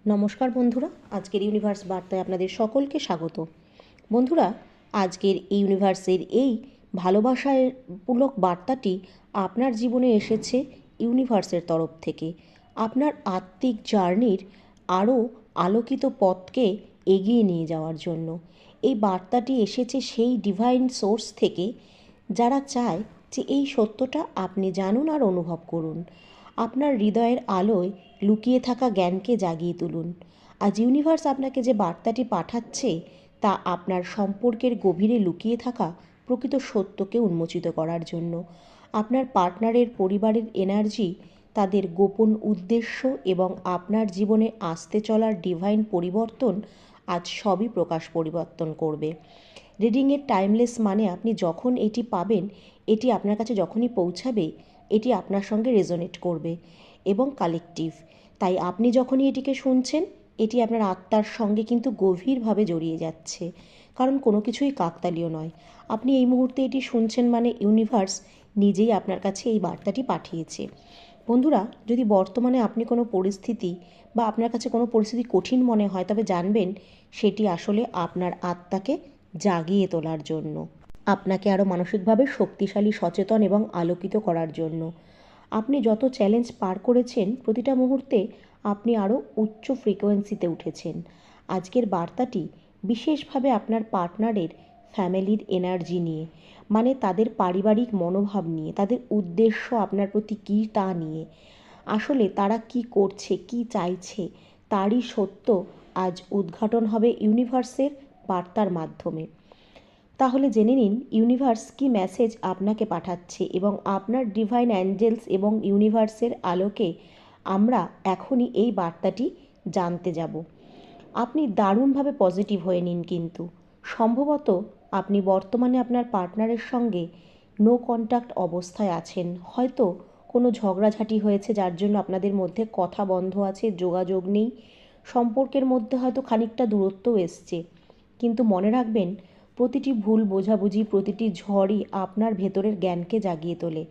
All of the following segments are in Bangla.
নমস্কার বন্ধুরা, আজকের ইউনিভার্স বার্তায় আপনাদের সকলকে স্বাগত। বন্ধুরা, আজকের ইউনিভার্সের এই ভালোবাসামূলক বার্তাটি আপনার জীবনে এসেছে ইউনিভার্সের তরফ থেকে। আপনার আত্মিক জার্নির আরও আলোকিত পথকে এগিয়ে নিয়ে যাওয়ার জন্য এই বার্তাটি এসেছে সেই ডিভাইন সোর্স থেকে যারা চায় যে এই সত্যটা আপনি জানুন আর অনুভব করুন। আপনার হৃদয়ের আলোয় লুকিয়ে থাকা জ্ঞানকে জাগিয়ে তুলুন। আজ ইউনিভার্স আপনাকে যে বার্তাটি পাঠাচ্ছে তা আপনার সম্পর্কের গভীরে লুকিয়ে থাকা প্রকৃত সত্যকে উন্মোচিত করার জন্য। আপনার পার্টনারের পরিবারের এনার্জি, তাদের গোপন উদ্দেশ্য এবং আপনার জীবনে আসতে চলার ডিভাইন পরিবর্তন আজ সবই পরিবর্তন করবে। রিডিংয়ের টাইমলেস মানে আপনি যখন এটি পাবেন, এটি আপনার কাছে যখনই পৌঁছাবে, এটি আপনার সঙ্গে রেজোনেট করবে এবং কালেকটিভ। তাই আপনি যখনই এটিকে শুনছেন, এটি আপনার আত্মার সঙ্গে কিন্তু গভীরভাবে জড়িয়ে যাচ্ছে, কারণ কোনো কিছুই কাকতালীয় নয়। আপনি এই মুহূর্তে এটি শুনছেন মানে ইউনিভার্স নিজেই আপনার কাছে এই বার্তাটি পাঠিয়েছে। বন্ধুরা, যদি বর্তমানে আপনি কোনো পরিস্থিতি বা আপনার কাছে কোনো পরিস্থিতি কঠিন মনে হয়, তবে জানবেন সেটি আসলে আপনার আত্মাকে জাগিয়ে তোলার জন্য, আপনাকে আরও মানসিকভাবে শক্তিশালী, সচেতন এবং আলোকিত করার জন্য। আপনি যত চ্যালেঞ্জ পার করেছেন, প্রতিটা মুহূর্তে আপনি আরও উচ্চ ফ্রিকোয়েন্সিতে উঠেছেন। আজকের বার্তাটি বিশেষভাবে আপনার পার্টনারের ফ্যামিলির এনার্জি নিয়ে, মানে তাদের পারিবারিক মনোভাব নিয়ে, তাদের উদ্দেশ্য আপনার প্রতি কী তা নিয়ে। আসলে তারা কি করছে, কি চাইছে, তারই সত্য আজ উদ্ঘাটন হবে ইউনিভার্সের বার্তার মাধ্যমে। তাহলে জেনে নিন ইউনিভার্স কি মেসেজ আপনাকে পাঠাচ্ছে এবং আপনার ডিভাইন অ্যাঞ্জেলস এবং ইউনিভার্সের আলোকে আমরা এখনই এই বার্তাটি জানতে যাব। আপনি দারুণভাবে পজিটিভ হয়ে নিন, কিন্তু সম্ভবত আপনি বর্তমানে আপনার পার্টনারের সঙ্গে নো কন্ট্যাক্ট অবস্থায় আছেন। হয়তো কোনো ঝগড়াঝাটি হয়েছে যার জন্য আপনাদের মধ্যে কথা বন্ধ আছে, যোগাযোগ নেই। সম্পর্কের মধ্যে হয়তো খানিকটা দূরত্বও এসছে। কিন্তু মনে রাখবেন, প্রতিটি ভুল বোঝাবুঝি, প্রতিটি ঝড়ই আপনার ভেতরের জ্ঞানকে জাগিয়ে তোলে।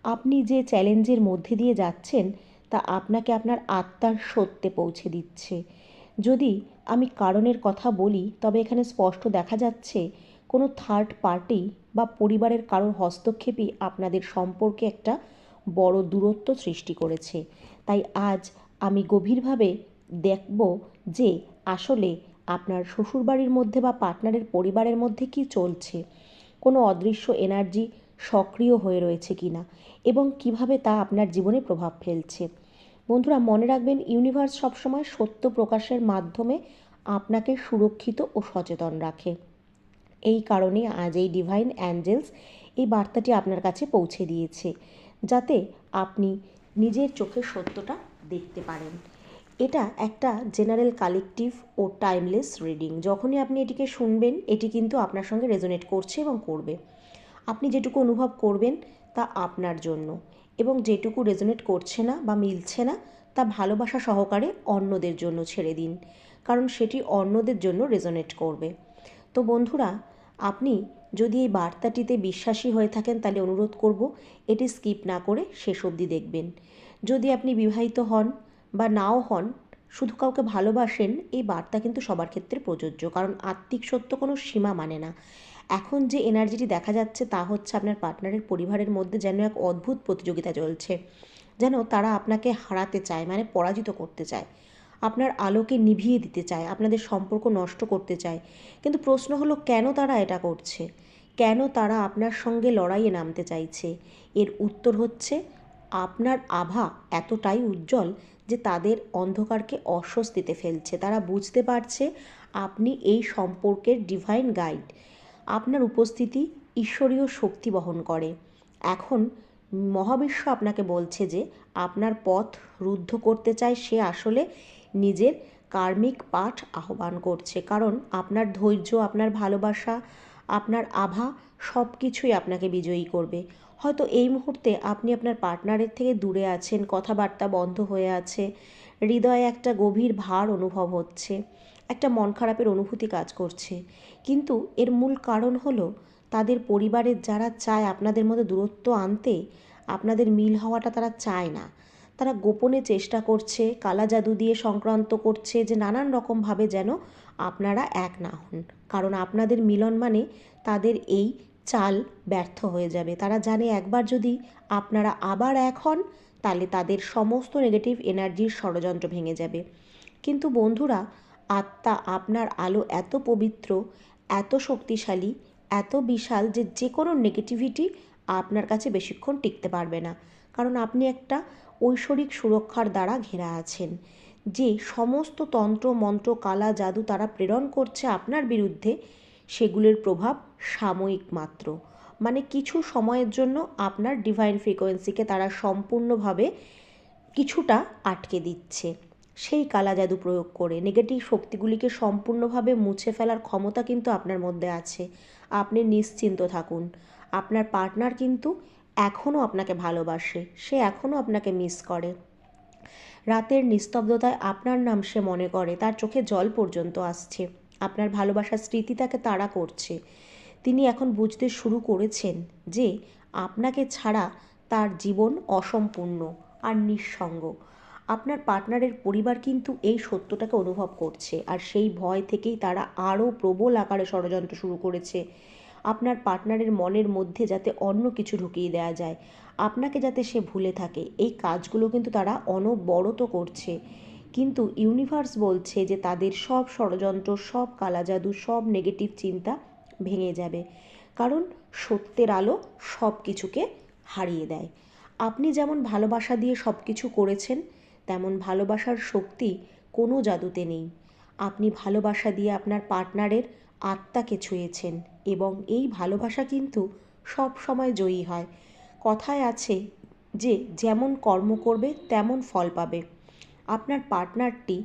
আপনি যে চ্যালেঞ্জের মধ্যে দিয়ে যাচ্ছেন তা আপনাকে আপনার আত্মার সত্যে পৌঁছে দিচ্ছে। যদি আমি কারণের কথা বলি, তবে এখানে স্পষ্ট দেখা যাচ্ছে কোনো থার্ড পার্টি বা পরিবারের কারোর হস্তক্ষেপই আপনাদের সম্পর্কে একটা বড় দূরত্ব সৃষ্টি করেছে। তাই আজ আমি গভীরভাবে দেখব যে আসলে আপনার শ্বশুরবাড়ির মধ্যে বা পার্টনারের পরিবারের মধ্যে কি চলছে, কোনো অদৃশ্য এনার্জি সক্রিয় হয়ে রয়েছে কিনা এবং কিভাবে তা আপনার জীবনে প্রভাব ফেলছে। বন্ধুরা, মনে রাখবেন ইউনিভার্স সবসময় সত্য প্রকাশের মাধ্যমে আপনাকে সুরক্ষিত ও সচেতন রাখে। এই কারণে আজ এই ডিভাইন অ্যাঞ্জেলস এই বার্তাটি আপনার কাছে পৌঁছে দিয়েছে, যাতে আপনি নিজের চোখের সত্যটা দেখতে পারেন। এটা একটা জেনারেল, কালেকটিভ ও টাইমলেস রিডিং। যখনই আপনি এটিকে শুনবেন, এটি কিন্তু আপনার সঙ্গে রেজোনেট করছে এবং করবে। আপনি যেটুকু অনুভব করবেন তা আপনার জন্য, এবং যেটুকু রেজোনেট করছে না বা মিলছে না তা ভালোবাসা সহকারে অন্যদের জন্য ছেড়ে দিন, কারণ সেটি অন্যদের জন্য রেজোনেট করবে। তো বন্ধুরা, আপনি যদি এই বার্তাটিতে বিশ্বাসী হয়ে থাকেন, তাহলে অনুরোধ করব এটি স্কিপ না করে শেষ অবধি দেখবেন। যদি আপনি বিবাহিত হন বা নাও হন, শুধু কাউকে ভালোবাসেন, এই বার্তা কিন্তু সবার ক্ষেত্রে প্রযোজ্য, কারণ আত্মিক সত্য কোনো সীমা মানে না। এখন যে এনার্জিটি দেখা যাচ্ছে তা হচ্ছে আপনার পার্টনারের পরিবারের মধ্যে যেন এক অদ্ভুত প্রতিযোগিতা চলছে, যেন তারা আপনাকে হারাতে চায়, মানে পরাজিত করতে চায়, আপনার আলোকে নিভিয়ে দিতে চায়, আপনাদের সম্পর্ক নষ্ট করতে চায়। কিন্তু প্রশ্ন হলো, কেন তারা এটা করছে? কেন তারা আপনার সঙ্গে লড়াইয়ে নামতে চাইছে? এর উত্তর হচ্ছে, আপনার আভা এতটাই উজ্জ্বল যে তাদের অন্ধকারকে অস্বস্তিতে ফেলছে। তারা বুঝতে পারছে আপনি এই সম্পর্কের ডিভাইন গাইড। আপনার উপস্থিতি ঈশ্বরীয় শক্তি বহন করে। এখন মহাবিশ্ব আপনাকে বলছে যে আপনার পথ রুদ্ধ করতে চায়। সে আসলে নিজের কার্মিক পাঠ আহ্বান করছে, কারণ আপনার ধৈর্য, আপনার ভালোবাসা, আপনার আভা সব কিছুই আপনাকে বিজয়ী করবে। হয়তো এই মুহূর্তে আপনি আপনার পার্টনারের থেকে দূরে আছেন, কথাবার্তা বন্ধ হয়ে আছে, হৃদয়ে একটা গভীর ভার অনুভব হচ্ছে, একটা মন খারাপের অনুভূতি কাজ করছে। কিন্তু এর মূল কারণ হলো, তাদের পরিবারের যারা চায় আপনাদের মধ্যে দূরত্ব আনতে, আপনাদের মিল হওয়াটা তারা চায় না। তারা গোপনে চেষ্টা করছে, কালা জাদু দিয়ে সংক্রান্ত করছে যে নানান রকমভাবে যেন আপনারা এক না হন। কারণ আপনাদের মিলন মানে তাদের এই চাল ব্যর্থ হয়ে যাবে। তারা জানে একবার যদি আপনারা আবার এক হন, তাহলে তাদের সমস্ত নেগেটিভ এনার্জির ষড়যন্ত্র ভেঙে যাবে। কিন্তু বন্ধুরা, আত্মা আপনার আলো এত পবিত্র, এত শক্তিশালী, এত বিশাল যে যে কোনো নেগেটিভিটি আপনার কাছে বেশিক্ষণ টিকতে পারবে না। কারণ আপনি একটা ঐশ্বরিক সুরক্ষার দ্বারা ঘেরা আছেন। যে সমস্ত তন্ত্র মন্ত্র কালা জাদু তারা প্রেরণ করছে আপনার বিরুদ্ধে, সেগুলোর প্রভাব সাময়িক মাত্র। মানে কিছু সময়ের জন্য আপনার ডিভাইন ফ্রিকোয়েন্সিকে তারা সম্পূর্ণভাবে কিছুটা আটকে দিচ্ছে। সেই কালা জাদু প্রয়োগ করে নেগেটিভ শক্তিগুলিকে সম্পূর্ণভাবে মুছে ফেলার ক্ষমতা কিন্তু আপনার মধ্যে আছে। আপনি নিশ্চিন্ত থাকুন। আপনার পার্টনার কিন্তু এখনও আপনাকে ভালোবাসে, সে এখনও আপনাকে মিস করে। রাতের নিস্তব্ধতায় আপনার নাম সে মনে করে, তার চোখে জল পর্যন্ত আসছে। আপনার ভালোবাসার স্মৃতি তাকে তাড়া করছে। তিনি এখন বুঝতে শুরু করেছেন যে আপনাকে ছাড়া তার জীবন অসম্পূর্ণ আর নিঃসঙ্গ। আপনার পার্টনারের পরিবার কিন্তু এই সত্যটাকে অনুভব করছে, আর সেই ভয় থেকেই তারা আরও প্রবল আকারে ষড়যন্ত্র শুরু করেছে। আপনার পার্টনারের মনের মধ্যে যাতে অন্য কিছু ঢুকিয়ে দেওয়া যায়, আপনাকে যাতে সে ভুলে থাকে, এই কাজগুলো কিন্তু তারা অনবরত করছে। কিন্তু ইউনিভার্স বলছে যে তাদের সব ষড়যন্ত্র, সব কালাজাদু, সব নেগেটিভ চিন্তা ভেঙে যাবে। কারণ সত্যের আলো সব কিছুকে হারিয়ে দেয়। আপনি যেমন ভালোবাসা দিয়ে সব কিছু করেছেন, তেমন ভালোবাসার শক্তি কোনো জাদুতে নেই। আপনি ভালোবাসা দিয়ে আপনার পার্টনারের আত্মাকে ছুঁয়েছেন, এবং এই ভালোবাসা কিন্তু সব সময় জয়ী হয়। কথায় আছে যে যেমন কর্ম করবে তেমন ফল পাবে। আপনার পার্টনারটি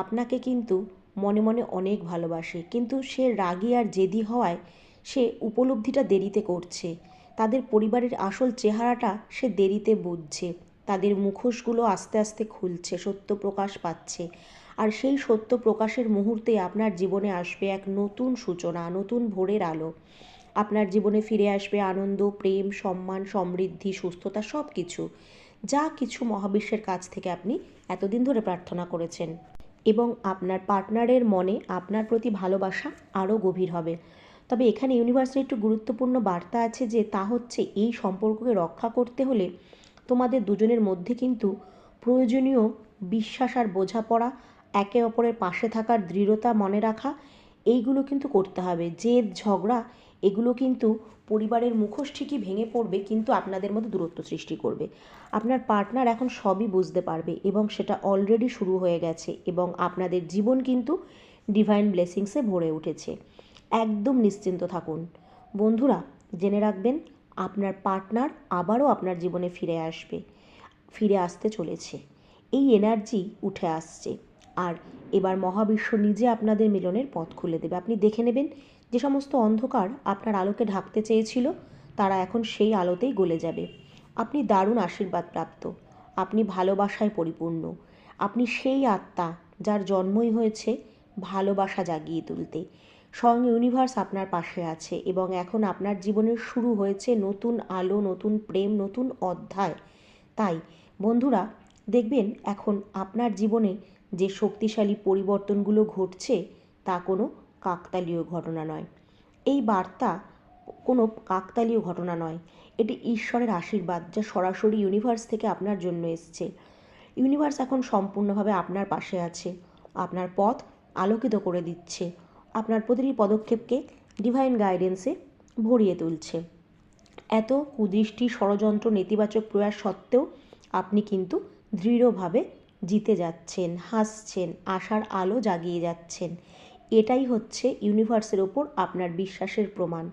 আপনাকে কিন্তু মনে মনে অনেক ভালোবাসে, কিন্তু সে রাগী আর জেদি হওয়ায় সে উপলব্ধিটা দেরিতে করছে। তাদের পরিবারের আসল চেহারাটা সে দেরিতে বুঝছে। তাদের মুখোশগুলো আস্তে আস্তে খুলছে, সত্য প্রকাশ পাচ্ছে। আর সেই সত্য প্রকাশের মুহূর্তে আপনার জীবনে আসবে এক নতুন সূচনা, নতুন ভোরের আলো। আপনার জীবনে ফিরে আসবে আনন্দ, প্রেম, সম্মান, সমৃদ্ধি, সুস্থতা, সব কিছু, যা কিছু মহাবিশ্বের কাছ থেকে আপনি এতদিন ধরে প্রার্থনা করেছেন। এবং আপনার পার্টনারের মনে আপনার প্রতি ভালোবাসা আরও গভীর হবে। তবে এখানে ইউনিভার্সের একটু গুরুত্বপূর্ণ বার্তা আছে, যে তা হচ্ছে এই সম্পর্ককে রক্ষা করতে হলে তোমাদের দুজনের মধ্যে কিন্তু প্রয়োজনীয় বিশ্বাস আর বোঝাপড়া, একে অপরের পাশে থাকার দৃঢ়তা মনে রাখা, এইগুলো কিন্তু করতে হবে। জেদ, ঝগড়া, এগুলো কিন্তু পরিবারের মুখোশ ঠিকই ভেঙে পড়বে, কিন্তু আপনাদের মধ্যে দূরত্ব সৃষ্টি করবে। আপনার পার্টনার এখন সবই বুঝতে পারবে, এবং সেটা অলরেডি শুরু হয়ে গেছে, এবং আপনাদের জীবন কিন্তু ডিভাইন ব্লেসিংসে ভরে উঠেছে। একদম নিশ্চিন্ত থাকুন। বন্ধুরা, জেনে রাখবেন, আপনার পার্টনার আবারও আপনার জীবনে ফিরে আসতে চলেছে। এই এনার্জি উঠে আসছে, আর এবার মহাবিশ্ব নিজে আপনাদের মিলনের পথ খুলে দেবে। আপনি দেখে নেবেন যে সমস্ত অন্ধকার আপনার আলোকে ঢাকতে চেয়েছিল, তারা এখন সেই আলোতেই গলে যাবে। আপনি দারুণ আশীর্বাদ প্রাপ্ত। আপনি ভালোবাসায় পরিপূর্ণ। আপনি সেই আত্মা যার জন্মই হয়েছে ভালোবাসা জাগিয়ে তুলতে। স্বয়ং ইউনিভার্স আপনার পাশে আছে, এবং এখন আপনার জীবনের শুরু হয়েছে নতুন আলো, নতুন প্রেম, নতুন অধ্যায়। তাই বন্ধুরা, দেখবেন এখন আপনার জীবনে যে শক্তিশালী পরিবর্তনগুলো ঘটছে, তা কোনো কাকতালীয় ঘটনা নয়। এই বার্তা কোনো কাকতালীয় ঘটনা নয়, এটি ঈশ্বরের আশীর্বাদ, যা সরাসরি ইউনিভার্স থেকে আপনার জন্য এসছে। ইউনিভার্স এখন সম্পূর্ণভাবে আপনার পাশে আছে, আপনার পথ আলোকিত করে দিচ্ছে, আপনার প্রতিটি পদক্ষেপকে ডিভাইন গাইডেন্সে ভরিয়ে তুলছে। এত কুদৃষ্টি, ষড়যন্ত্র, নেতিবাচক প্রয়াস সত্ত্বেও আপনি কিন্তু দৃঢ়ভাবে জিতে যাচ্ছেন, হাসছেন, আশার আলো জাগিয়ে যাচ্ছেন। এটাই হচ্ছে ইউনিভার্সের ওপর আপনার বিশ্বাসের প্রমাণ।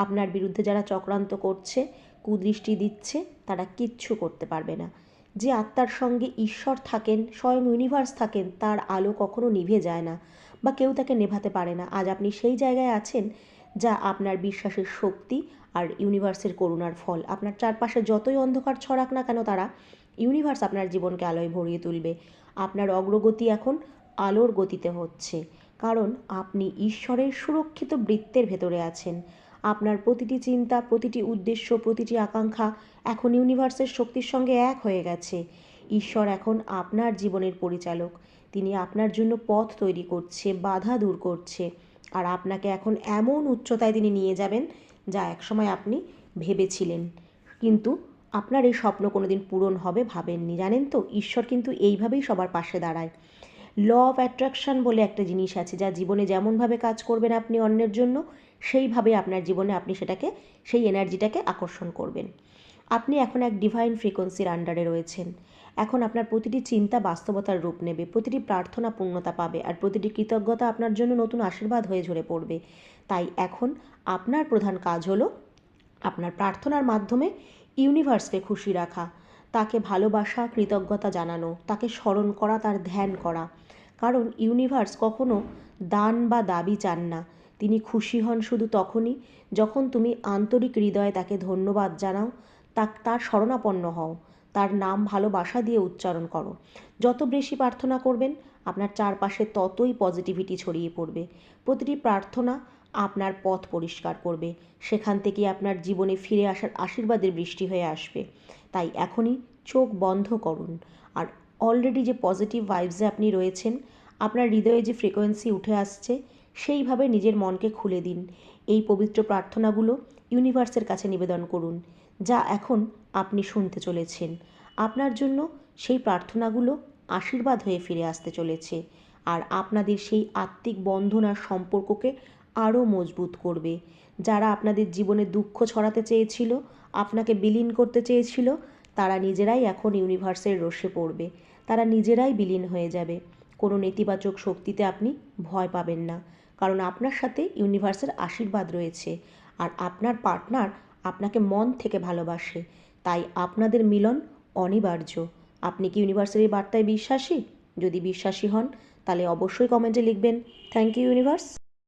আপনার বিরুদ্ধে যারা চক্রান্ত করছে, কুদৃষ্টি দিচ্ছে, তারা কিচ্ছু করতে পারবে না। যে আত্মার সঙ্গে ঈশ্বর থাকেন, স্বয়ং ইউনিভার্স থাকেন, তার আলো কখনো নিভে যায় না, বা কেউ তাকে নেভাতে পারে না। আজ আপনি সেই জায়গায় আছেন, যা আপনার বিশ্বাসের শক্তি আর ইউনিভার্সের করুণার ফল। আপনার চারপাশে যতই অন্ধকার ছড়াক না কেন, তারা ইউনিভার্স আপনার জীবনকে আলোয় ভরিয়ে তুলবে। আপনার অগ্রগতি এখন আলোর গতিতে হচ্ছে, কারণ আপনি ঈশ্বরের সুরক্ষিত বৃত্তের ভেতরে আছেন। আপনার প্রতিটি চিন্তা, প্রতিটি উদ্দেশ্য, প্রতিটি আকাঙ্ক্ষা এখন ইউনিভার্সের শক্তির সঙ্গে এক হয়ে গেছে। ঈশ্বর এখন আপনার জীবনের পরিচালক। তিনি আপনার জন্য পথ তৈরি করছে, বাধা দূর করছে, আর আপনাকে এখন এমন উচ্চতায় তিনি নিয়ে যাবেন যা একসময় আপনি ভেবেছিলেন, কিন্তু আপনার এই স্বপ্ন কোনোদিন পূরণ হবে ভাবেননি। জানেন তো, ঈশ্বর কিন্তু এইভাবেই সবার পাশে দাঁড়ায়। ল অফ অ্যাট্রাকশান বলে একটা জিনিস আছে, যা জীবনে যেমনভাবে কাজ করবেন আপনি অন্যের জন্য, সেইভাবে আপনার জীবনে আপনি সেটাকে, সেই এনার্জিটাকে আকর্ষণ করবেন। আপনি এখন এক ডিভাইন ফ্রিকোয়েন্সির আন্ডারে রয়েছেন। এখন আপনার প্রতিটি চিন্তা বাস্তবতার রূপ নেবে, প্রতিটি প্রার্থনা পূর্ণতা পাবে, আর প্রতিটি কৃতজ্ঞতা আপনার জন্য নতুন আশীর্বাদ হয়ে ঝরে পড়বে। তাই এখন আপনার প্রধান কাজ হলো আপনার প্রার্থনার মাধ্যমে ইউনিভার্সকে খুশি রাখা, তাকে ভালোবাসা, কৃতজ্ঞতা জানানো, তাকে স্মরণ করা, তার ধ্যান করা। কারণ ইউনিভার্স কখনো দান বা দাবি চান না। তিনি খুশি হন শুধু তখনই যখন তুমি আন্তরিক হৃদয়ে তাকে ধন্যবাদ জানাও, তার শরণাপন্ন হও, তার নাম ভালোবাসা দিয়ে উচ্চারণ করো। যত বেশি প্রার্থনা করবেন, আপনার চারপাশে ততই পজিটিভিটি ছড়িয়ে পড়বে। প্রতিটি প্রার্থনা আপনার পথ পরিষ্কার করবে, সেখান থেকে আপনার জীবনে ফিরে আসার আশীর্বাদের বৃষ্টি হয়ে আসবে। তাই এখনই চোখ বন্ধ করুন, আর অলরেডি যে পজিটিভ ভাইবসে আপনি রয়েছেন, আপনার হৃদয়ে যে ফ্রিকোয়েন্সি উঠে আসছে, সেইভাবে নিজের মনকে খুলে দিন। এই পবিত্র প্রার্থনাগুলো ইউনিভার্সের কাছে নিবেদন করুন, যা এখন আপনি শুনতে চলেছেন। আপনার জন্য সেই প্রার্থনাগুলো আশীর্বাদ হয়ে ফিরে আসতে চলেছে, আর আপনাদের সেই আত্মিক বন্ধন আর সম্পর্ককে আরও মজবুত করবে। যারা আপনাদের জীবনে দুঃখ ছড়াতে চেয়েছিল, আপনাকে বিলীন করতে চেয়েছিল, তারা নিজেরাই এখন ইউনিভার্সের রোষে পড়বে, তারা নিজেরাই বিলীন হয়ে যাবে। কোনো নেতিবাচক শক্তিতে আপনি ভয় পাবেন না, কারণ আপনার সাথে ইউনিভার্সের আশীর্বাদ রয়েছে, আর আপনার পার্টনার আপনাকে মন থেকে ভালোবাসে। তাই আপনাদের মিলন অনিবার্য। আপনি কি ইউনিভার্সের এই বার্তায় বিশ্বাসী? যদি বিশ্বাসী হন, তাহলে অবশ্যই কমেন্টে লিখবেন, থ্যাংক ইউ ইউনিভার্স।